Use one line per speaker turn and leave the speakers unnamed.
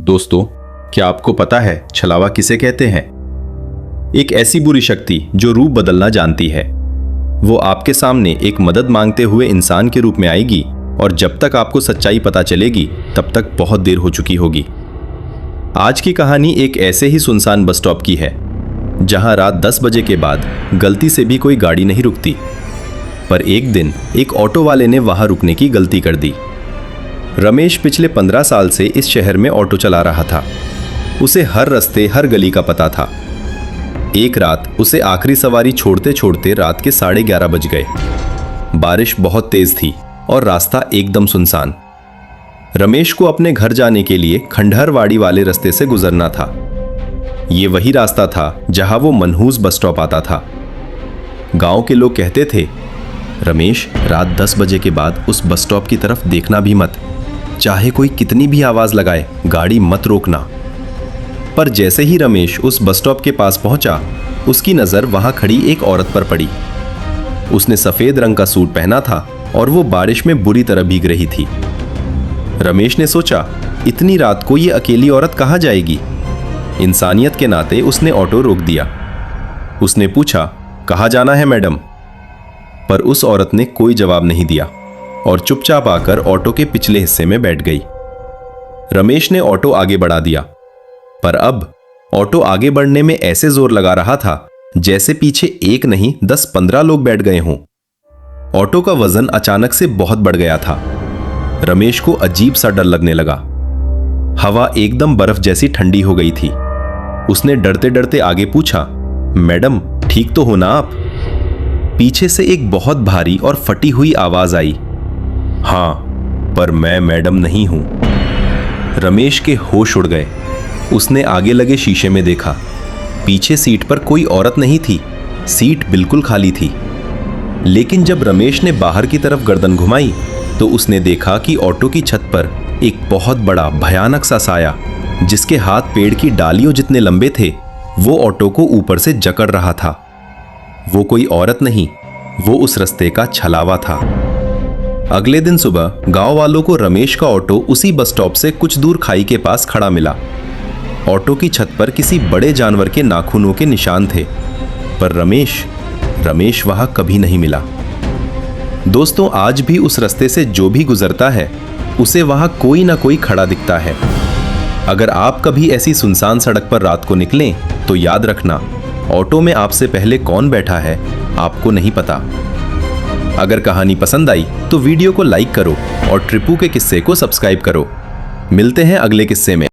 दोस्तों, क्या आपको पता है छलावा किसे कहते हैं? एक ऐसी बुरी शक्ति जो रूप बदलना जानती है। वो आपके सामने एक मदद मांगते हुए इंसान के रूप में आएगी और जब तक आपको सच्चाई पता चलेगी तब तक बहुत देर हो चुकी होगी। आज की कहानी एक ऐसे ही सुनसान बस स्टॉप की है जहां रात 10 बजे के बाद गलती से भी कोई गाड़ी नहीं रुकती। पर एक दिन एक ऑटो वाले ने वहां रुकने की गलती कर दी। रमेश पिछले 15 साल से इस शहर में ऑटो चला रहा था। उसे हर रास्ते हर गली का पता था। एक रात उसे आखिरी सवारी छोड़ते छोड़ते रात के 11:30 बज गए। बारिश बहुत तेज थी और रास्ता एकदम सुनसान। रमेश को अपने घर जाने के लिए खंडहरवाड़ी वाले रास्ते से गुजरना था। ये वही रास्ता था जहां वो मनहूस बस स्टॉप आता था। गांव के लोग कहते थे, रमेश, रात 10 बजे के बाद उस बस स्टॉप की तरफ देखना भी मत। चाहे कोई कितनी भी आवाज लगाए, गाड़ी मत रोकना। पर जैसे ही रमेश उस बस स्टॉप के पास पहुंचा, उसकी नजर वहां खड़ी एक औरत पर पड़ी। उसने सफेद रंग का सूट पहना था और वो बारिश में बुरी तरह भीग रही थी। रमेश ने सोचा, इतनी रात को ये अकेली औरत कहां जाएगी? इंसानियत के नाते उसने ऑटो रोक दिया। उसने पूछा, कहां जाना है मैडम? पर उस औरत ने कोई जवाब नहीं दिया और चुपचाप आकर ऑटो के पिछले हिस्से में बैठ गई। रमेश ने ऑटो आगे बढ़ा दिया, पर अब ऑटो आगे बढ़ने में ऐसे जोर लगा रहा था जैसे पीछे एक नहीं 10-15 लोग बैठ गए हों। ऑटो का वजन अचानक से बहुत बढ़ गया था। रमेश को अजीब सा डर लगने लगा। हवा एकदम बर्फ जैसी ठंडी हो गई थी। उसने डरते डरते आगे पूछा, मैडम, ठीक तो हो ना आप? पीछे से एक बहुत भारी और फटी हुई आवाज आई, हां, पर मैं मैडम नहीं हूं। रमेश के होश उड़ गए। उसने आगे लगे शीशे में देखा। पीछे सीट पर कोई औरत नहीं थी। सीट बिल्कुल खाली थी। लेकिन जब रमेश ने बाहर की तरफ गर्दन घुमाई तो उसने देखा कि ऑटो की छत पर एक बहुत बड़ा भयानक सा साया, जिसके हाथ पेड़ की डालियों जितने लंबे थे, वो ऑटो को ऊपर से जकड़ रहा था। वो कोई औरत नहीं, वो उस रास्ते का छलावा था। अगले दिन सुबह गांव वालों को रमेश का ऑटो उसी बस स्टॉप से कुछ दूर खाई के पास खड़ा मिला। ऑटो की छत पर किसी बड़े जानवर के नाखूनों के निशान थे, पर रमेश वहां कभी नहीं मिला। दोस्तों, आज भी उस रास्ते से जो भी गुजरता है उसे वहां कोई ना कोई खड़ा दिखता है। अगर आप कभी ऐसी सुनसान सड़क पर रात को निकलें तो याद रखना, ऑटो में आपसे पहले कौन बैठा है आपको नहीं पता। अगर कहानी पसंद आई तो वीडियो को लाइक करो और ट्रिपू के किस्से को सब्सक्राइब करो। मिलते हैं अगले किस्से में।